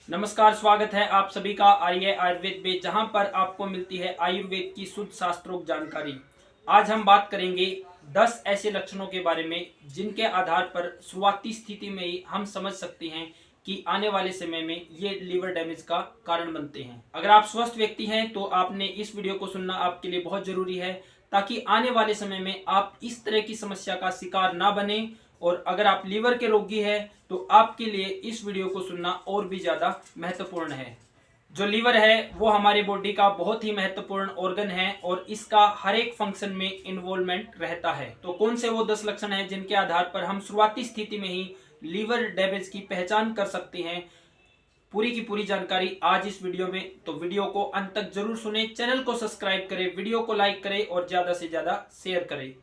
नमस्कार, स्वागत है आप सभी का आर्य आयुर्वेद में, जहां पर आपको मिलती है आयुर्वेद की शुद्ध शास्त्रोक्त जानकारी। आज हम बात करेंगे 10 ऐसे लक्षणों के बारे में जिनके आधार पर शुरुआती स्थिति में ही हम समझ सकते हैं कि आने वाले समय में ये लीवर डैमेज का कारण बनते हैं। अगर आप स्वस्थ व्यक्ति हैं तो आपने इस वीडियो को सुनना आपके लिए बहुत जरूरी है, ताकि आने वाले समय में आप इस तरह की समस्या का शिकार ना बने। और अगर आप लीवर के रोगी हैं तो आपके लिए इस वीडियो को सुनना और भी ज़्यादा महत्वपूर्ण है। जो लीवर है वो हमारे बॉडी का बहुत ही महत्वपूर्ण ऑर्गन है और इसका हर एक फंक्शन में इन्वॉल्वमेंट रहता है। तो कौन से वो 10 लक्षण हैं जिनके आधार पर हम शुरुआती स्थिति में ही लीवर डैमेज की पहचान कर सकते हैं, पूरी की पूरी जानकारी आज इस वीडियो में। तो वीडियो को अंत तक जरूर सुने, चैनल को सब्सक्राइब करें, वीडियो को लाइक करें और ज़्यादा से ज़्यादा शेयर करें।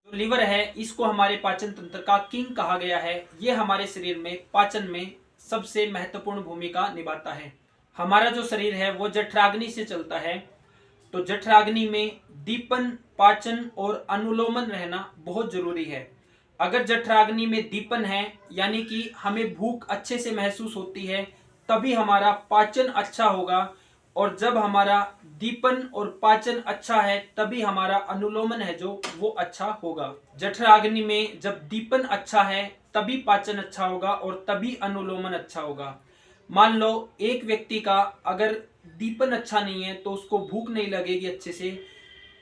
लीवर है, इसको हमारे पाचन तंत्र का किंग कहा गया है। ये हमारे शरीर में पाचन में सबसे महत्वपूर्ण भूमिका निभाता है। हमारा जो शरीर है वो जठराग्नि से चलता है, तो जठराग्नि में दीपन, पाचन और अनुलोमन रहना बहुत जरूरी है। अगर जठराग्नि में दीपन है, यानी कि हमें भूख अच्छे से महसूस होती है, तभी हमारा पाचन अच्छा होगा। और जब हमारा दीपन और पाचन अच्छा है तभी हमारा अनुलोमन है जो वो अच्छा होगा। जठराग्नि में जब दीपन अच्छा है तभी पाचन अच्छा होगा और तभी अनुलोमन अच्छा होगा। मान लो एक व्यक्ति का अगर दीपन अच्छा नहीं है तो उसको भूख नहीं लगेगी अच्छे से,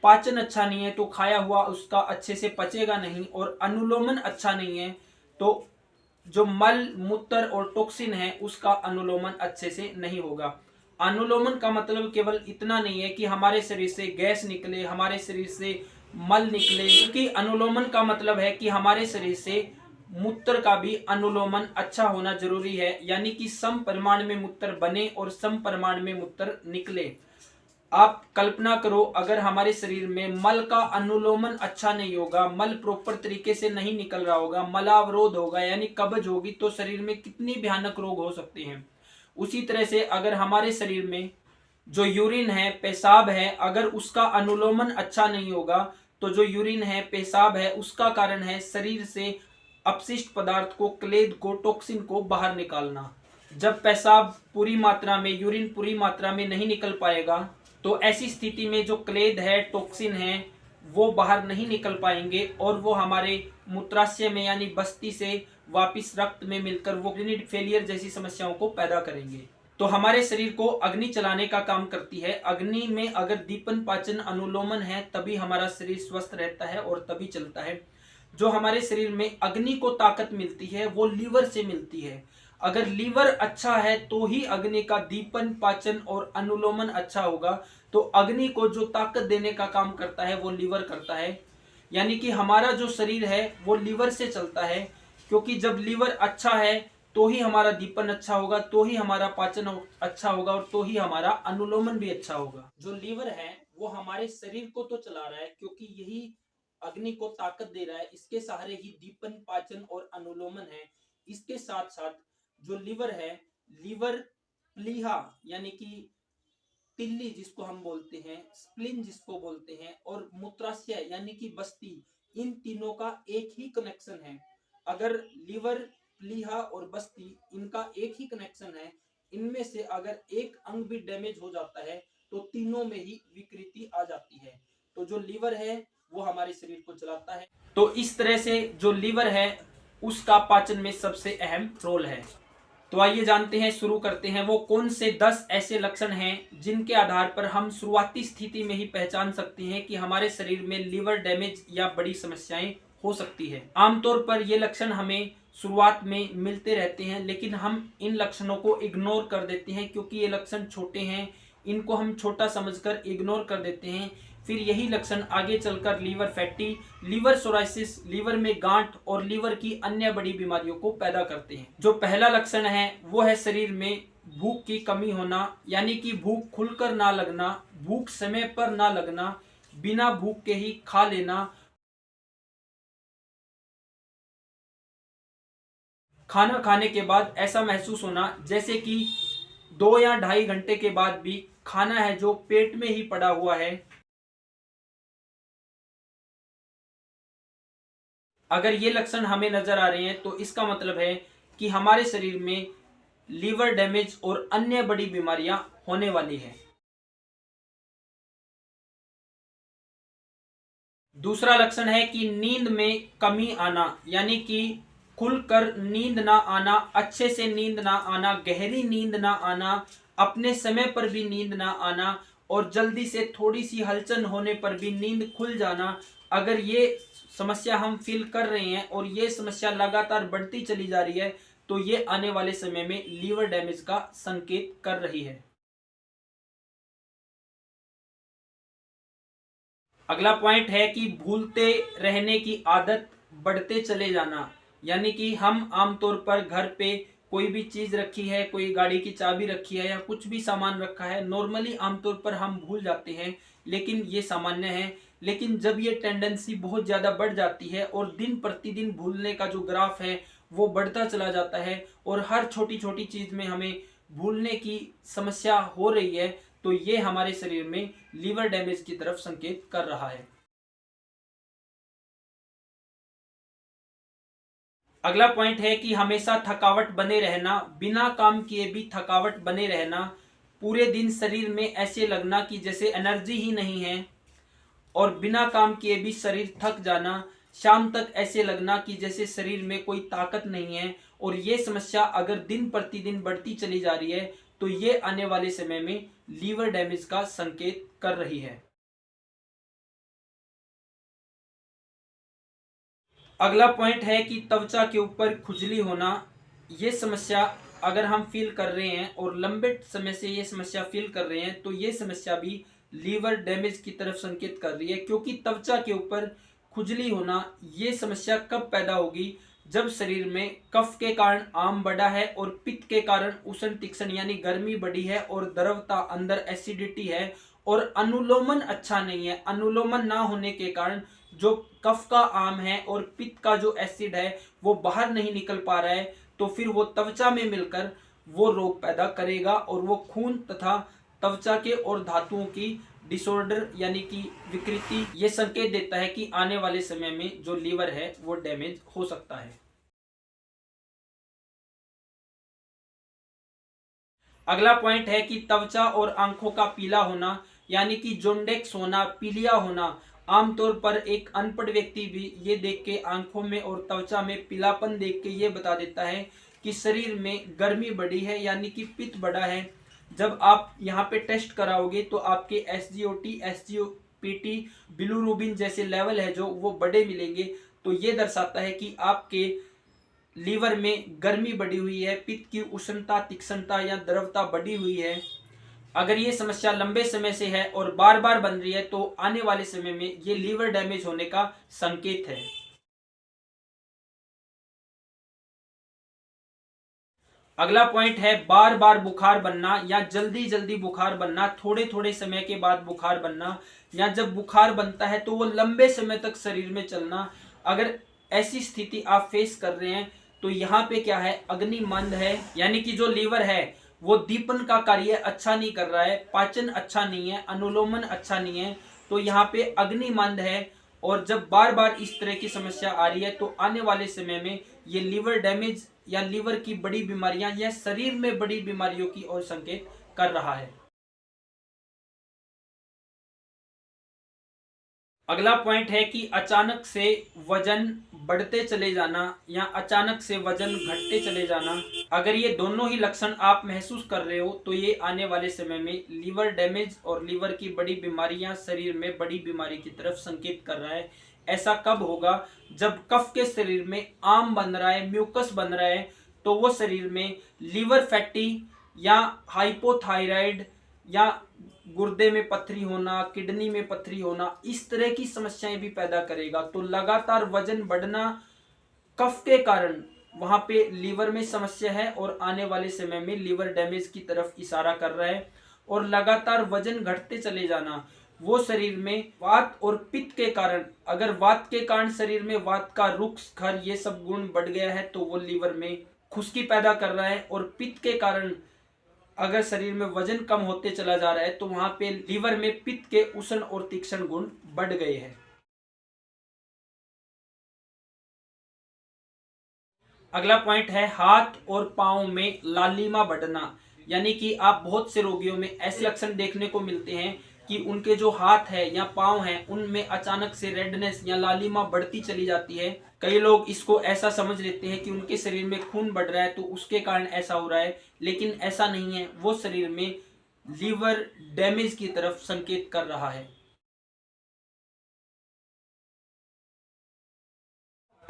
पाचन अच्छा नहीं है तो खाया हुआ उसका अच्छे से पचेगा नहीं, और अनुलोमन अच्छा नहीं है तो जो मल मूत्र और टॉक्सिन है उसका अनुलोमन अच्छे से नहीं होगा। अनुलोमन का मतलब केवल इतना नहीं है कि हमारे शरीर से गैस निकले, हमारे शरीर से मल निकले, क्योंकि अनुलोमन का मतलब है कि हमारे शरीर से मूत्र का भी अनुलोमन अच्छा होना जरूरी है, यानी कि सम परिमाण में मूत्र बने और सम परिमाण में मूत्र निकले। आप कल्पना करो, अगर हमारे शरीर में मल का अनुलोमन अच्छा नहीं होगा, मल प्रॉपर तरीके से नहीं निकल रहा होगा, मलावरोध होगा यानी कब्ज होगी, तो शरीर में कितनी भयानक रोग हो सकते हैं। उसी तरह से अगर हमारे शरीर में जो यूरिन है, पेशाब है, अगर उसका अनुलोमन अच्छा नहीं होगा, तो जो यूरिन है, पेशाब है, उसका कारण है शरीर से अपशिष्ट पदार्थ को, क्लेद को, टॉक्सिन को बाहर निकालना। जब पेशाब पूरी मात्रा में, यूरिन पूरी मात्रा में नहीं निकल पाएगा, तो ऐसी स्थिति में जो क्लेद है, टॉक्सिन है, वो बाहर नहीं निकल पाएंगे और वो हमारे मूत्राशय में यानी बस्ती से वापिस रक्त में मिलकर वो किडनी फेलियर जैसी समस्याओं को पैदा करेंगे। तो हमारे शरीर को अग्नि चलाने का काम करती है। अग्नि में अगर दीपन, पाचन, अनुलोमन है तभी हमारा शरीर स्वस्थ रहता है और तभी चलता है। जो हमारे शरीर में अग्नि को ताकत मिलती है वो लीवर से मिलती है। अगर लीवर अच्छा है तो ही अग्नि का दीपन, पाचन और अनुलोमन अच्छा होगा। तो अग्नि को जो ताकत देने का काम करता है वो लीवर करता है। यानी कि हमारा जो शरीर है वो लीवर से चलता है, क्योंकि जब लीवर अच्छा है तो ही हमारा दीपन अच्छा होगा, तो ही हमारा पाचन अच्छा होगा और तो ही हमारा अनुलोमन भी अच्छा होगा। जो लीवर है वो हमारे शरीर को तो चला रहा है, क्योंकि यही अग्नि को ताकत दे रहा है, इसके सहारे ही दीपन, पाचन और अनुलोमन है। इसके साथ साथ जो लीवर है, लीवर प्लीहा यानी कि तिल्ली जिसको हम बोलते हैं, स्प्लीन जिसको बोलते हैं, और मूत्राशय यानी कि बस्ती, इन तीनों का एक ही कनेक्शन है। अगर लीवर, प्लीहा और बस्ती इनका एक ही कनेक्शन है, इनमें से अगर एक अंग भी डैमेज हो जाता है तो तीनों में ही विकृति आ जाती है। तो जो लीवर है वो हमारे शरीर को चलाता है। तो इस तरह से जो लीवर है उसका पाचन में सबसे अहम रोल है। तो आइए जानते हैं, शुरू करते हैं वो कौन से 10 ऐसे लक्षण हैं जिनके आधार पर हम शुरुआती स्थिति में ही पहचान सकते हैं कि हमारे शरीर में लीवर डैमेज या बड़ी समस्याएं हो सकती है। आमतौर पर ये लक्षण हमें शुरुआत में मिलते रहते हैं, लेकिन हम इन लक्षणों को इग्नोर कर देते हैं क्योंकि ये लक्षण छोटे हैं, इनको हम छोटा समझकर इग्नोर कर देते हैं। फिर यही लक्षण आगे चलकर liver fatty, liver cirrhosis, liver में गांठ और लीवर की अन्य बड़ी बीमारियों को पैदा करते हैं। जो पहला लक्षण है वो है शरीर में भूख की कमी होना, यानी कि भूख खुलकर ना लगना, भूख समय पर ना लगना, बिना भूख के ही खा लेना, खाना खाने के बाद ऐसा महसूस होना जैसे कि 2 या ढाई घंटे के बाद भी खाना है जो पेट में ही पड़ा हुआ है, अगर ये लक्षण हमें नजर आ रहे हैं तो इसका मतलब है कि हमारे शरीर में लीवर डैमेज और अन्य बड़ी बीमारियां होने वाली है। दूसरा लक्षण है कि नींद में कमी आना, यानी कि खुलकर नींद ना आना, अच्छे से नींद ना आना, गहरी नींद ना आना, अपने समय पर भी नींद ना आना और जल्दी से थोड़ी सी हलचल होने पर भी नींद खुल जाना। अगर ये समस्या हम फील कर रहे हैं और ये समस्या लगातार बढ़ती चली जा रही है तो ये आने वाले समय में लीवर डैमेज का संकेत कर रही है। अगला पॉइंट है कि भूलते रहने की आदत बढ़ते चले जाना, यानी कि हम आमतौर पर घर पे कोई भी चीज रखी है, कोई गाड़ी की चाबी रखी है या कुछ भी सामान रखा है, नॉर्मली आमतौर पर हम भूल जाते हैं, लेकिन ये सामान्य है। लेकिन जब ये टेंडेंसी बहुत ज्यादा बढ़ जाती है और दिन प्रतिदिन भूलने का जो ग्राफ है वो बढ़ता चला जाता है और हर छोटी छोटी चीज में हमें भूलने की समस्या हो रही है, तो ये हमारे शरीर में लीवर डैमेज की तरफ संकेत कर रहा है। अगला पॉइंट है कि हमेशा थकावट बने रहना, बिना काम किए भी थकावट बने रहना, पूरे दिन शरीर में ऐसे लगना कि जैसे एनर्जी ही नहीं है और बिना काम किए भी शरीर थक जाना, शाम तक ऐसे लगना कि जैसे शरीर में कोई ताकत नहीं है। और ये समस्या अगर दिन प्रतिदिन बढ़ती चली जा रही है तो ये आने वाले समय में लीवर डैमेज का संकेत कर रही है। अगला पॉइंट है कि त्वचा के ऊपर खुजली होना। ये समस्या अगर हम फील कर रहे हैं और लंबे समय से ये समस्या फील कर रहे हैं तो ये समस्या भी लीवर डैमेज की तरफ संकेत कर रही है, क्योंकि त्वचा के ऊपर खुजली होना ये समस्या कब पैदा होगी, जब शरीर में कफ के कारण आम बढ़ा है और पित्त के कारण उष्ण तीक्ष्ण यानी गर्मी बढ़ी है और द्रवता अंदर एसिडिटी है और अनुलोमन अच्छा नहीं है। अनुलोमन ना होने के कारण जो कफ का आम है और पित्त का जो एसिड है वो बाहर नहीं निकल पा रहा है, तो फिर वो त्वचा में मिलकर वो रोग पैदा करेगा और वो खून तथा त्वचा के और धातुओं की डिसऑर्डर यानी कि विकृति ये संकेत देता है कि आने वाले समय में जो लीवर है वो डैमेज हो सकता है। अगला पॉइंट है कि त्वचा और आंखों का पीला होना, यानी कि जोंडेक्स होना, पीलिया होना। आमतौर पर एक अनपढ़ व्यक्ति भी ये देख के आंखों में और त्वचा में पीलापन देख के ये बता देता है कि शरीर में गर्मी बढ़ी है यानी कि पित्त बढ़ा है। जब आप यहाँ पे टेस्ट कराओगे तो आपके SGOT, SGPT, बिलुरुबिन जैसे लेवल है जो वो बड़े मिलेंगे, तो ये दर्शाता है कि आपके लीवर में गर्मी बढ़ी हुई है, पित्त की उष्णता, तीक्ष्णता या द्रवता बढ़ी हुई है। अगर ये समस्या लंबे समय से है और बार बार बन रही है तो आने वाले समय में ये लीवर डैमेज होने का संकेत है। अगला पॉइंट है बार बार बुखार बनना या जल्दी जल्दी बुखार बनना, थोड़े थोड़े समय के बाद बुखार बनना, या जब बुखार बनता है तो वो लंबे समय तक शरीर में चलना। अगर ऐसी स्थिति आप फेस कर रहे हैं तो यहाँ पे क्या है, अग्नि मंद है, यानी कि जो लीवर है वो दीपन का कार्य अच्छा नहीं कर रहा है, पाचन अच्छा नहीं है, अनुलोमन अच्छा नहीं है, तो यहाँ पे अग्नि मंद है। और जब बार बार इस तरह की समस्या आ रही है तो आने वाले समय में ये लीवर डैमेज या लीवर की बड़ी बीमारियां या शरीर में बड़ी बीमारियों की ओर संकेत कर रहा है। अगला पॉइंट है कि अचानक से वजन बढ़ते चले जाना या अचानक से वजन घटते चले जाना। अगर ये दोनों ही लक्षण आप महसूस कर रहे हो तो ये आने वाले समय में लीवर डैमेज और लीवर की बड़ी बीमारी या शरीर में बड़ी बीमारी की तरफ संकेत कर रहा है। ऐसा कब होगा, जब कफ के शरीर में आम बन रहा है, म्यूकस बन रहा है, तो वो शरीर में लीवर फैटी या हाइपोथायराइड या गुर्दे में पथरी होना, किडनी में पथरी होना, इस तरह की समस्याएं भी पैदा करेगा। तो लगातार वजन बढ़ना कफ के कारण वहां पे लीवर में समस्या है और आने वाले समय में लीवर डैमेज की तरफ इशारा कर रहा है। और लगातार वजन घटते चले जाना वो शरीर में वात और पित्त के कारण, अगर वात के कारण शरीर में वात का रुक्ष खर ये सब गुण बढ़ गया है तो वो लीवर में खुश्की पैदा कर रहा है, और पित्त के कारण अगर शरीर में वजन कम होते चला जा रहा है तो वहां पे लीवर में पित्त के उष्ण और तीक्ष्ण गुण बढ़ गए हैं। अगला पॉइंट है हाथ और पांव में लालिमा बढ़ना, यानी कि आप बहुत से रोगियों में ऐसे लक्षण देखने को मिलते हैं कि उनके जो हाथ है या पांव है उनमें अचानक से रेडनेस या लालिमा बढ़ती चली जाती है। कई लोग इसको ऐसा समझ लेते हैं कि उनके शरीर में खून बढ़ रहा है तो उसके कारण ऐसा हो रहा है, लेकिन ऐसा नहीं है, वो शरीर में लीवर डैमेज की तरफ संकेत कर रहा है।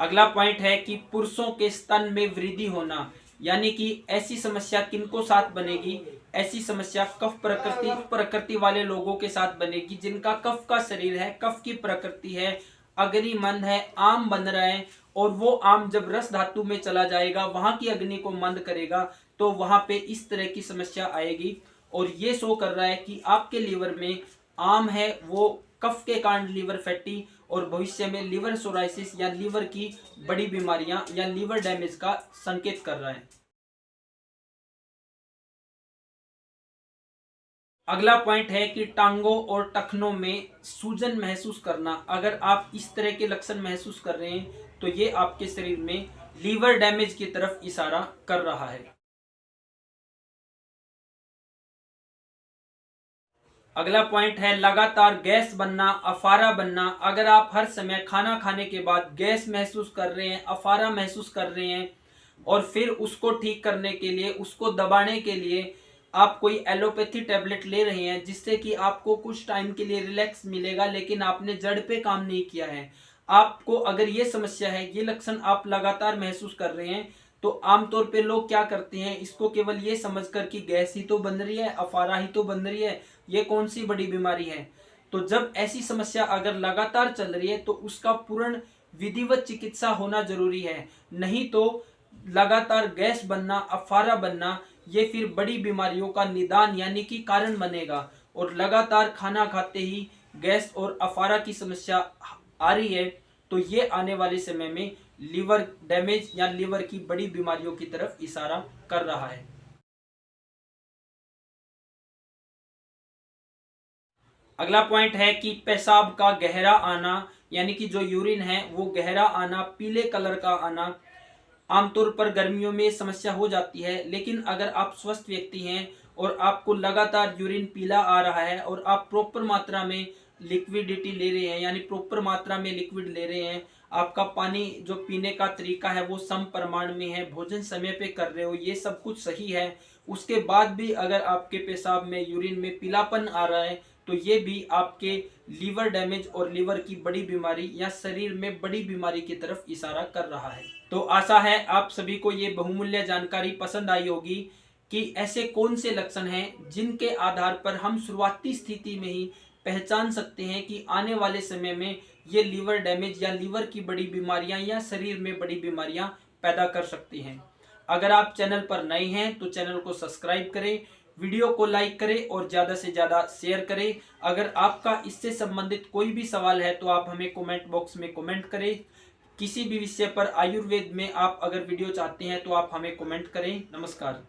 अगला पॉइंट है कि पुरुषों के स्तन में वृद्धि होना, यानी कि ऐसी समस्या किनको साथ बनेगी, ऐसी समस्या कफ प्रकृति वाले लोगों के साथ बनेगी जिनका कफ का शरीर है, कफ की प्रकृति है, अग्नि मंद है, आम बन रहा है, और वो आम जब रस धातु में चला जाएगा वहां की अग्नि को मंद करेगा तो वहां पे इस तरह की समस्या आएगी। और ये शो कर रहा है कि आपके लीवर में आम है वो कफ के कारण लीवर फैटी, और भविष्य में लीवर सोराइसिस या लीवर की बड़ी बीमारियां या लीवर डैमेज का संकेत कर रहा है। अगला पॉइंट है कि टांगों और टखनों में सूजन महसूस करना। अगर आप इस तरह के लक्षण महसूस कर रहे हैं तो ये आपके शरीर में लीवर डैमेज की तरफ इशारा कर रहा है। अगला पॉइंट है लगातार गैस बनना, अफारा बनना। अगर आप हर समय खाना खाने के बाद गैस महसूस कर रहे हैं, अफारा महसूस कर रहे हैं, और फिर उसको ठीक करने के लिए, उसको दबाने के लिए आप कोई एलोपैथी टैबलेट ले रहे हैं जिससे कि आपको कुछ टाइम के लिए रिलैक्स मिलेगा, लेकिन आपने जड़ पे काम नहीं किया है, आपको अगर ये समस्या है, ये लक्षण आप लगातार महसूस कर रहे हैं, तो आमतौर पे लोग क्या करते हैं, इसको केवल ये समझकर कि गैस ही तो बन रही है, अफारा ही तो बन रही है, ये कौन सी बड़ी बीमारी है। तो जब ऐसी समस्या अगर लगातार चल रही है तो उसका पूर्ण विधिवत चिकित्सा होना जरूरी है, नहीं तो लगातार गैस बनना, अफारा बनना, ये फिर बड़ी बीमारियों का निदान यानी कि कारण बनेगा। और लगातार खाना खाते ही गैस और अफारा की समस्या आ रही है तो ये आने वाले समय में लीवर डैमेज या लीवर की बड़ी बीमारियों की तरफ इशारा कर रहा है। अगला पॉइंट है कि पेशाब का गहरा आना, यानी कि जो यूरिन है वो गहरा आना, पीले कलर का आना। आमतौर पर गर्मियों में समस्या हो जाती है, लेकिन अगर आप स्वस्थ व्यक्ति हैं और आपको लगातार यूरिन पीला आ रहा है और आप प्रॉपर मात्रा में लिक्विडिटी ले रहे हैं, यानी प्रॉपर मात्रा में लिक्विड ले रहे हैं, आपका पानी जो पीने का तरीका है वो सम प्रमाण में है, भोजन समय पे कर रहे हो, ये सब कुछ सही है, उसके बाद भी अगर आपके पेशाब में यूरिन में पीलापन आ रहा है तो ये भी आपके लीवर डैमेज और लीवर की बड़ी बीमारी या शरीर में बड़ी बीमारी की तरफ इशारा कर रहा है। तो आशा है आप सभी को ये बहुमूल्य जानकारी पसंद आई होगी कि ऐसे कौन से लक्षण हैं जिनके आधार पर हम शुरुआती स्थिति में ही पहचान सकते हैं कि आने वाले समय में ये लीवर डैमेज या लीवर की बड़ी बीमारियां या शरीर में बड़ी बीमारियां पैदा कर सकती हैं। अगर आप चैनल पर नए हैं तो चैनल को सब्सक्राइब करें, वीडियो को लाइक करें और ज़्यादा से ज़्यादा शेयर करें। अगर आपका इससे संबंधित कोई भी सवाल है तो आप हमें कमेंट बॉक्स में कमेंट करें। किसी भी विषय पर आयुर्वेद में आप अगर वीडियो चाहते हैं तो आप हमें कमेंट करें। नमस्कार।